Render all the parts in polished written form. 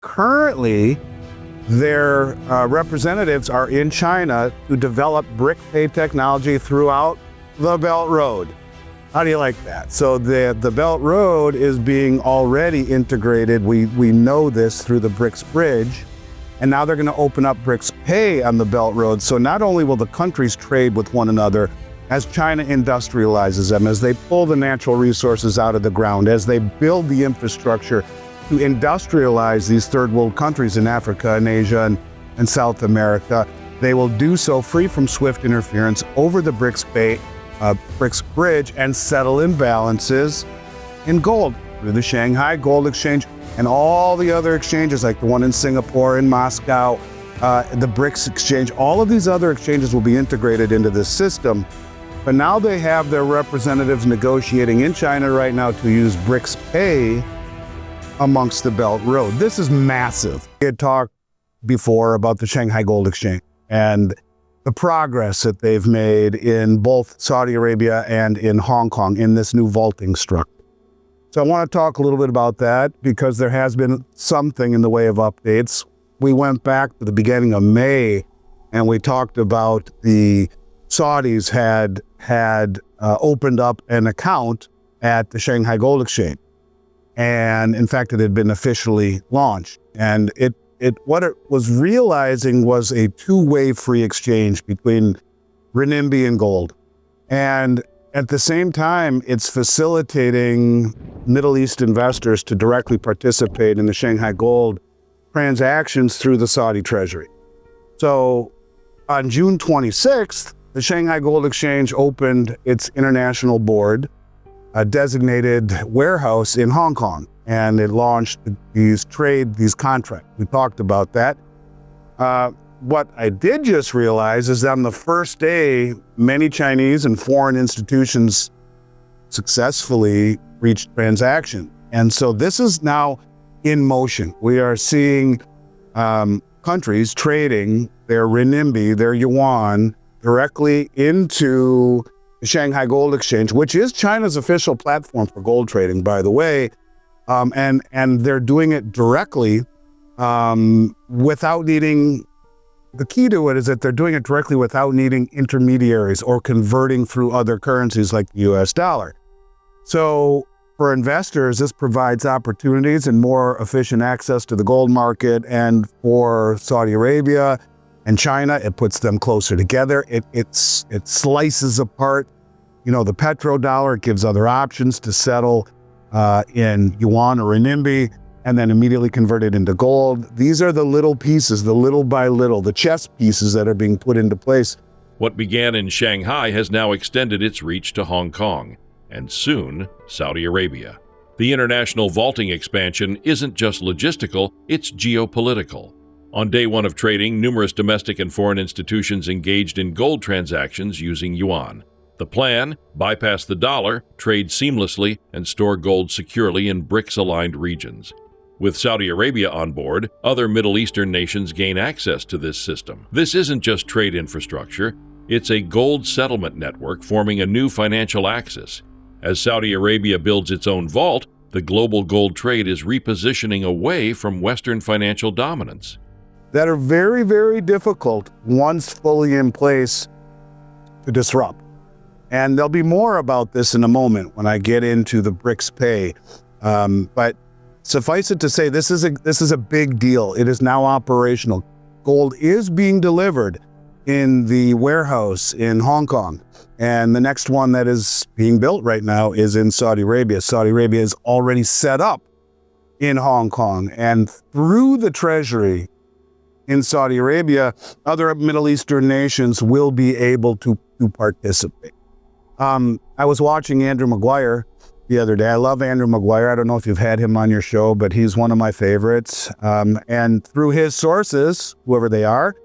Currently, their representatives are in China to develop BRICS Pay technology throughout the Belt Road. How do you like that? So the Belt Road is being already integrated. We know this through the BRICS Bridge. And now they're going to open up BRICS Pay on the Belt Road. So not only will the countries trade with one another as China industrializes them, as they pull the natural resources out of the ground, as they build the infrastructure to industrialize these third world countries in Africa and Asia and South America, they will do so free from SWIFT interference over the BRICS Bridge and settle imbalances in gold through the Shanghai Gold Exchange and all the other exchanges like the one in Singapore, in Moscow, the BRICS Exchange. All of these other exchanges will be integrated into this system. But now they have their representatives negotiating in China right now to use BRICS Pay amongst the Belt Road. This is massive. We had talked before about the Shanghai Gold Exchange and the progress that they've made in both Saudi Arabia and in Hong Kong in this new vaulting structure. So I want to talk a little bit about that because there has been something in the way of updates. We went back to the beginning of May and we talked about the Saudis had opened up an account at the Shanghai Gold Exchange. And in fact, it had been officially launched. And what it was realizing was a two-way free exchange between renminbi and gold. And at the same time, it's facilitating Middle East investors to directly participate in the Shanghai Gold transactions through the Saudi Treasury. So on June 26th, the Shanghai Gold Exchange opened its international board, a designated warehouse in Hong Kong, and it launched these contracts. We talked about that. What I did just realize is that on the first day, many Chinese and foreign institutions successfully reached transaction. And so this is now in motion. We are seeing countries trading their renminbi, their yuan, directly into the Shanghai Gold Exchange, which is China's official platform for gold trading, by the way. And they're doing it directly without needing. The key to it is that they're doing it directly without needing intermediaries or converting through other currencies like the US dollar. So for investors, this provides opportunities and more efficient access to the gold market. And for Saudi Arabia and China, it puts them closer together. It slices apart, the petrodollar. It gives other options to settle in yuan or renminbi, and then immediately convert it into gold. These are the little pieces, the little by little, the chess pieces that are being put into place. What began in Shanghai has now extended its reach to Hong Kong, and soon Saudi Arabia. The international vaulting expansion isn't just logistical, it's geopolitical. On day one of trading, numerous domestic and foreign institutions engaged in gold transactions using yuan. The plan: bypass the dollar, trade seamlessly, and store gold securely in BRICS-aligned regions. With Saudi Arabia on board, other Middle Eastern nations gain access to this system. This isn't just trade infrastructure, it's a gold settlement network forming a new financial axis. As Saudi Arabia builds its own vault, the global gold trade is repositioning away from Western financial dominance. That are very, very difficult once fully in place to disrupt. And there'll be more about this in a moment when I get into the BRICS Pay. But suffice it to say, this is a big deal. It is now operational. Gold is being delivered in the warehouse in Hong Kong. And the next one that is being built right now is in Saudi Arabia. Saudi Arabia is already set up in Hong Kong. And through the treasury in Saudi Arabia, other Middle Eastern nations will be able to participate. I was watching Andrew Maguire the other day. I love Andrew Maguire. I don't know if you've had him on your show, but he's one of my favorites. And through his sources, whoever they are,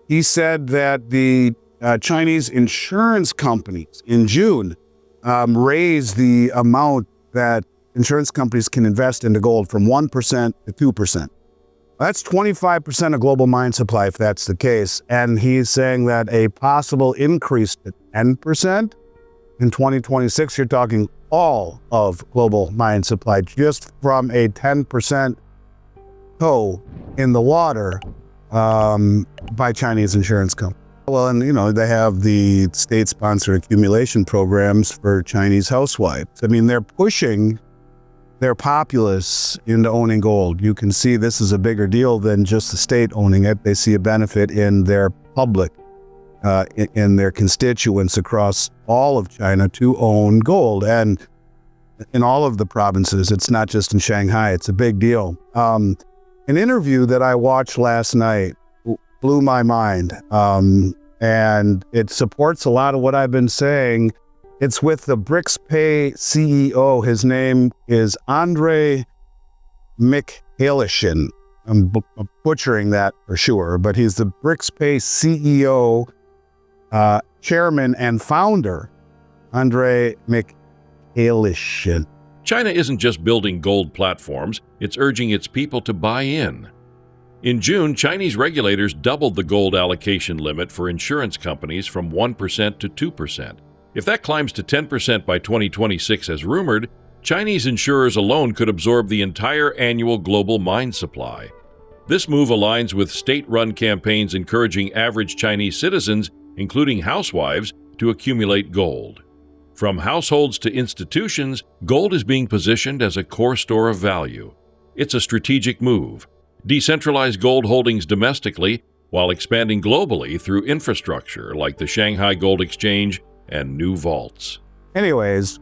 he said that the Chinese insurance companies in June raised the amount that insurance companies can invest into gold from 1% to 2%. That's 25% of global mine supply if that's the case. And he's saying that a possible increase to 10% in 2026, you're talking all of global mine supply, just from a 10% toe in the water by Chinese insurance companies. Well, and they have the state-sponsored accumulation programs for Chinese housewives. I mean, they're pushing their populace into owning gold. You can see this is a bigger deal than just the state owning it. They see a benefit in their public, in their constituents across all of China to own gold. And in all of the provinces, it's not just in Shanghai, it's a big deal. An interview that I watched last night blew my mind, and it supports a lot of what I've been saying. It's with the BRICS Pay CEO. His name is Andrei Mikhailishin. I'm butchering that for sure, but he's the BRICS Pay CEO, chairman and founder, Andrei Mikhailishin. China isn't just building gold platforms, it's urging its people to buy in. In June, Chinese regulators doubled the gold allocation limit for insurance companies from 1% to 2%. If that climbs to 10% by 2026 as rumored, Chinese insurers alone could absorb the entire annual global mine supply. This move aligns with state-run campaigns encouraging average Chinese citizens, including housewives, to accumulate gold. From households to institutions, gold is being positioned as a core store of value. It's a strategic move. Decentralize gold holdings domestically while expanding globally through infrastructure like the Shanghai Gold Exchange and new vaults. Anyways,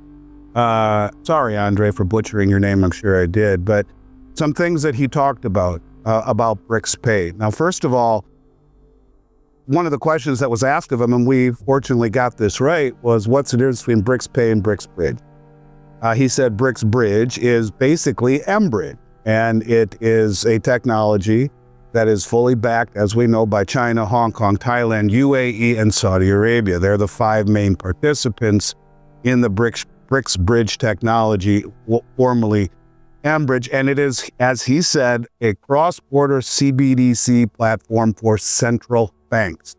sorry, Andre, for butchering your name. I'm sure I did, but some things that he talked about BRICS Pay. Now, first of all, one of the questions that was asked of him, and we fortunately got this right, was what's the difference between BRICS Pay and BRICS Bridge? He said BRICS Bridge is basically mBridge, and it is a technology that is fully backed, as we know, by China, Hong Kong, Thailand, UAE, and Saudi Arabia. They're the 5 main participants in the BRICS Bridge technology, formerly mBridge, and it is, as he said, a cross-border CBDC platform for central banks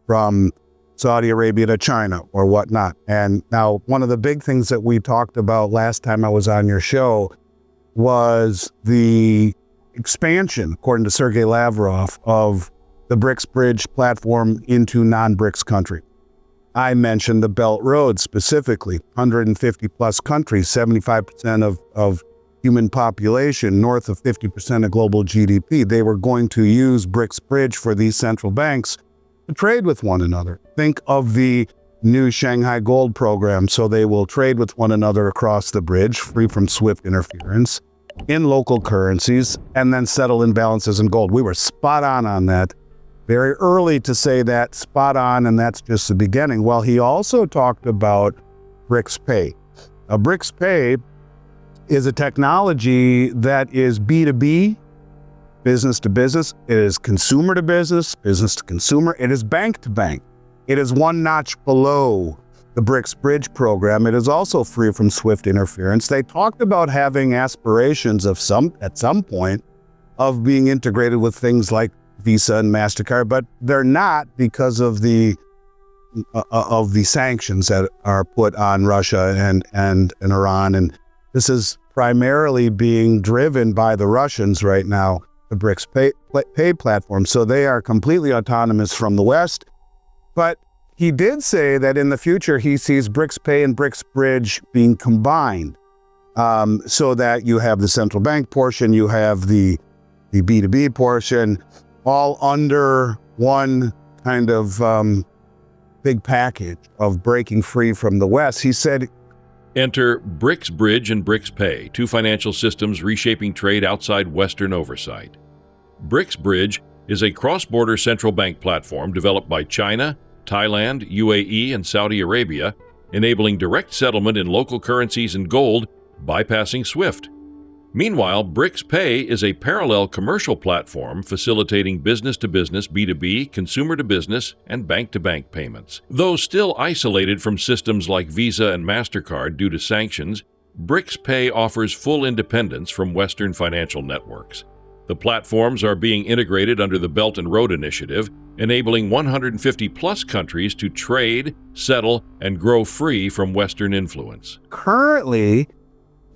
from Saudi Arabia to China or whatnot. And now, one of the big things that we talked about last time I was on your show was the expansion, according to Sergei Lavrov, of the BRICS Bridge platform into non-BRICS countries. I mentioned the Belt Road specifically, 150 plus countries, 75% of human population, north of 50% of global GDP. They were going to use BRICS Bridge for these central banks to trade with one another. Think of the new Shanghai Gold program. So they will trade with one another across the bridge, free from SWIFT interference, in local currencies, and then settle imbalances in gold. We were spot on that. Very early to say that, spot on, and that's just the beginning. Well, he also talked about BRICS Pay. Now, BRICS Pay is a technology that is B2B, business to business. It is consumer to business, business to consumer. It is bank to bank. It is one notch below the BRICS Bridge program. It is also free from SWIFT interference. They talked about having aspirations of at some point of being integrated with things like Visa and MasterCard, but they're not because of the sanctions that are put on Russia and Iran. And this is primarily being driven by the Russians right now, the BRICS Pay platform. So they are completely autonomous from the West. But he did say that in the future, he sees BRICS Pay and BRICS Bridge being combined, so that you have the central bank portion, you have the B2B portion, all under one kind of big package of breaking free from the West. He said, enter BRICS Bridge and BRICS Pay, 2 financial systems reshaping trade outside Western oversight. BRICS Bridge is a cross-border central bank platform developed by China, Thailand, UAE, and Saudi Arabia, enabling direct settlement in local currencies and gold, bypassing SWIFT. Meanwhile, BRICS Pay is a parallel commercial platform facilitating business-to-business, B2B, consumer-to-business, and bank-to-bank payments. Though still isolated from systems like Visa and MasterCard due to sanctions, BRICS Pay offers full independence from Western financial networks. The platforms are being integrated under the Belt and Road Initiative, enabling 150-plus countries to trade, settle, and grow free from Western influence. currently,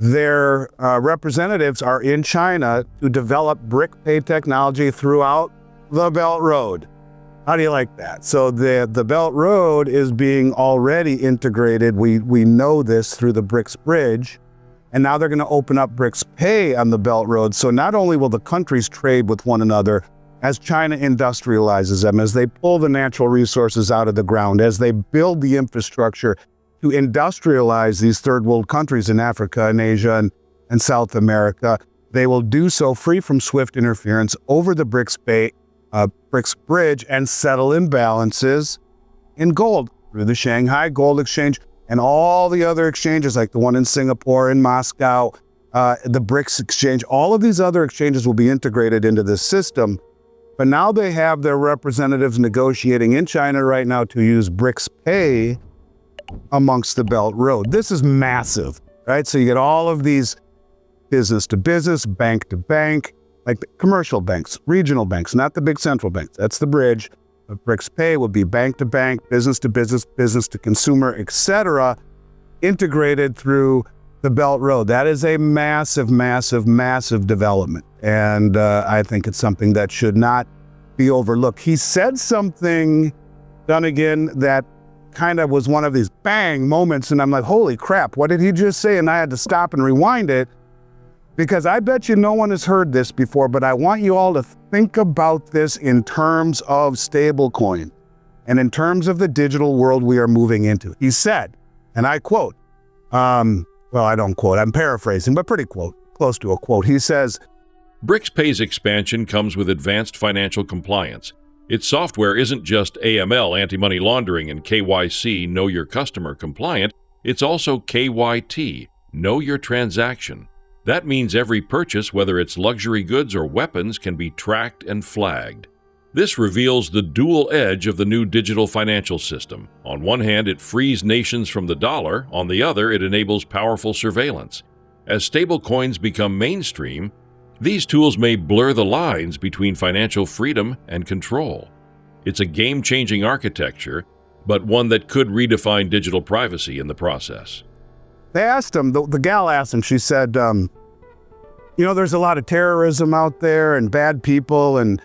their representatives are in China to develop BRICS Pay technology throughout the Belt Road. How do you like that? So the Belt Road is being already integrated. We know this through the BRICS Bridge. And now they're going to open up BRICS Pay on the Belt Road. So not only will the countries trade with one another as China industrializes them, as they pull the natural resources out of the ground, as they build the infrastructure to industrialize these third world countries in Africa and Asia and South America, they will do so free from SWIFT interference over the BRICS Bridge and settle imbalances in gold through the Shanghai Gold Exchange and all the other exchanges like the one in Singapore and Moscow, the BRICS Exchange. All of these other exchanges will be integrated into this system. But now they have their representatives negotiating in China right now to use BRICS Pay amongst the Belt Road. This is massive, right? So you get all of these business to business, bank to bank, like the commercial banks, regional banks, not the big central banks. That's the bridge. But BRICS Pay would be bank to bank, business to business, business to consumer, etc., integrated through the Belt Road. That is a massive, massive, massive development. And I think it's something that should not be overlooked. He said something, Dunnigan, that kind of was one of these bang moments. And I'm like, holy crap, what did he just say? And I had to stop and rewind it, because I bet you no one has heard this before, but I want you all to think about this in terms of stablecoin and in terms of the digital world we are moving into. He said, and I quote, well, I don't quote, I'm paraphrasing, but pretty close to a quote. He says, BRICS Pay's expansion comes with advanced financial compliance. Its software isn't just AML, anti-money laundering, and KYC, Know Your Customer compliant, it's also KYT, Know Your Transaction. That means every purchase, whether it's luxury goods or weapons, can be tracked and flagged. This reveals the dual edge of the new digital financial system. On one hand, it frees nations from the dollar. On the other, it enables powerful surveillance. As stablecoins become mainstream, these tools may blur the lines between financial freedom and control. It's a game-changing architecture, but one that could redefine digital privacy in the process. they asked him, the gal asked him, she said, you know, there's a lot of terrorism out there and bad people, and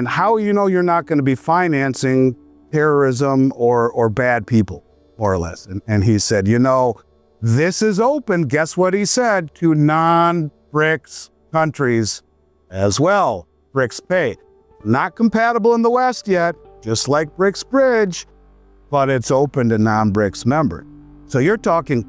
how you know you're not going to be financing terrorism or bad people, more or less. And he said, you know, this is open, guess what he said, to non-BRICS countries as well. BRICS Pay. Not compatible in the West yet, just like BRICS Bridge, but it's open to non-BRICS members. So you're talking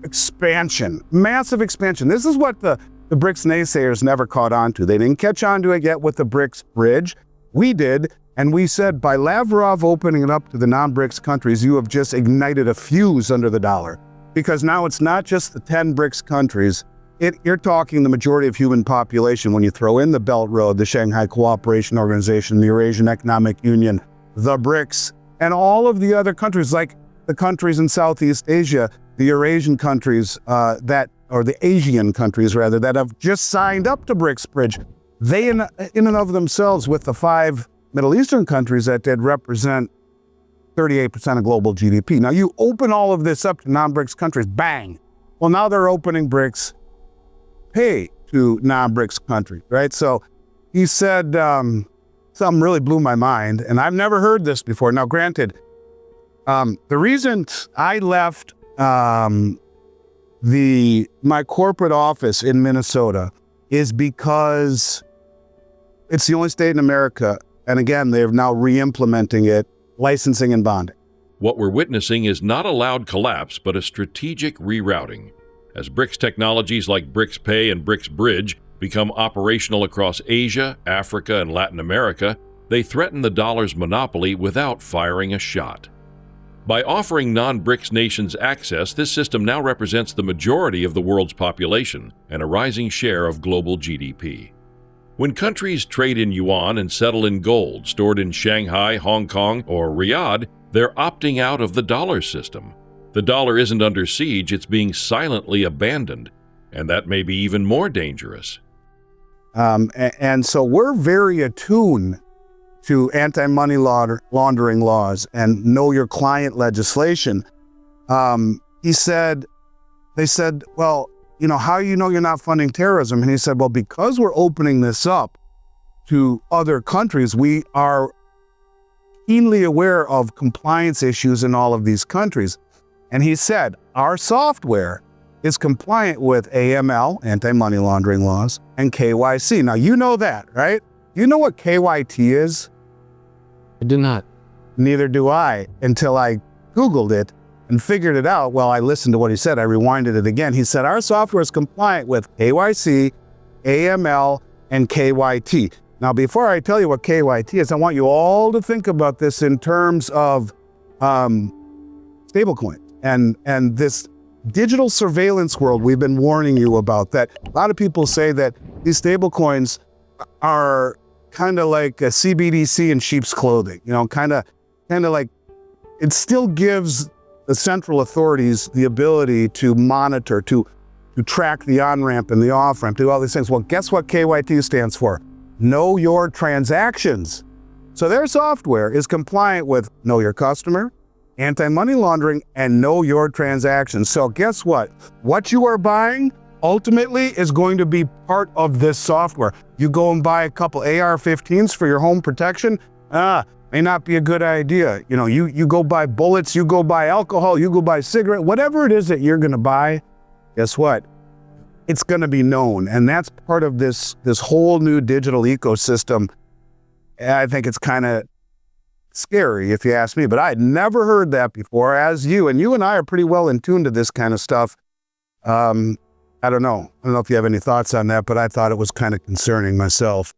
expansion, massive expansion. This is what the BRICS naysayers never caught on to. They didn't catch on to it yet with the BRICS Bridge. We did, and we said by Lavrov opening it up to the non-BRICS countries, you have just ignited a fuse under the dollar. Because now it's not just the 10 BRICS countries, you're talking the majority of human population when you throw in the Belt Road, the Shanghai Cooperation Organization, the Eurasian Economic Union, the BRICS, and all of the other countries, like the countries in Southeast Asia, the Eurasian countries or the Asian countries rather, that have just signed up to BRICS Bridge. They in and of themselves, with the 5 Middle Eastern countries that did represent 38% of global GDP. Now you open all of this up to non-BRICS countries, bang. Well, now they're opening BRICS Pay to non-BRICS countries, right? So he said something really blew my mind, and I've never heard this before. Now, granted, the reason I left my corporate office in Minnesota is because it's the only state in America, and again, they're now re-implementing it, licensing and bonding. What we're witnessing is not a loud collapse, but a strategic rerouting. As BRICS technologies like BRICS Pay and BRICS Bridge become operational across Asia, Africa, and Latin America, they threaten the dollar's monopoly without firing a shot. By offering non-BRICS nations access, this system now represents the majority of the world's population and a rising share of global GDP. When countries trade in yuan and settle in gold stored in Shanghai, Hong Kong, or Riyadh, they're opting out of the dollar system. The dollar isn't under siege, it's being silently abandoned, and that may be even more dangerous. And so we're very attuned to anti-money laundering laws and know your client legislation. They said, well, how you know you're not funding terrorism? And he said, well, because we're opening this up to other countries, we are keenly aware of compliance issues in all of these countries. And he said, our software is compliant with AML, anti-money laundering laws, and KYC. Now, you know that, right? You know what KYT is? I do not. Neither do I, until I Googled it and figured it out. Well, I listened to what he said. I rewinded it again. He said, our software is compliant with KYC, AML, and KYT. Now, before I tell you what KYT is, I want you all to think about this in terms of stablecoin and this digital surveillance world. We've been warning you about that. A lot of people say that these stablecoins are kind of like a CBDC in sheep's clothing, kind of like it still gives the central authorities the ability to monitor, to track the on-ramp and the off-ramp, do all these things. Well, guess what KYT stands for? Know your transactions. So their software is compliant with know your customer, anti-money laundering, and know your transactions. So guess what? What you are buying ultimately is going to be part of this software. You go and buy a couple AR-15s for your home protection, may not be a good idea. You go buy bullets, you go buy alcohol, you go buy cigarette, whatever it is that you're gonna buy, guess what? It's gonna be known. And that's part of this whole new digital ecosystem. And I think it's kind of scary if you ask me, but I'd never heard that before, as you. And you and I are pretty well in tune to this kind of stuff. I don't know if you have any thoughts on that, but I thought it was kind of concerning myself.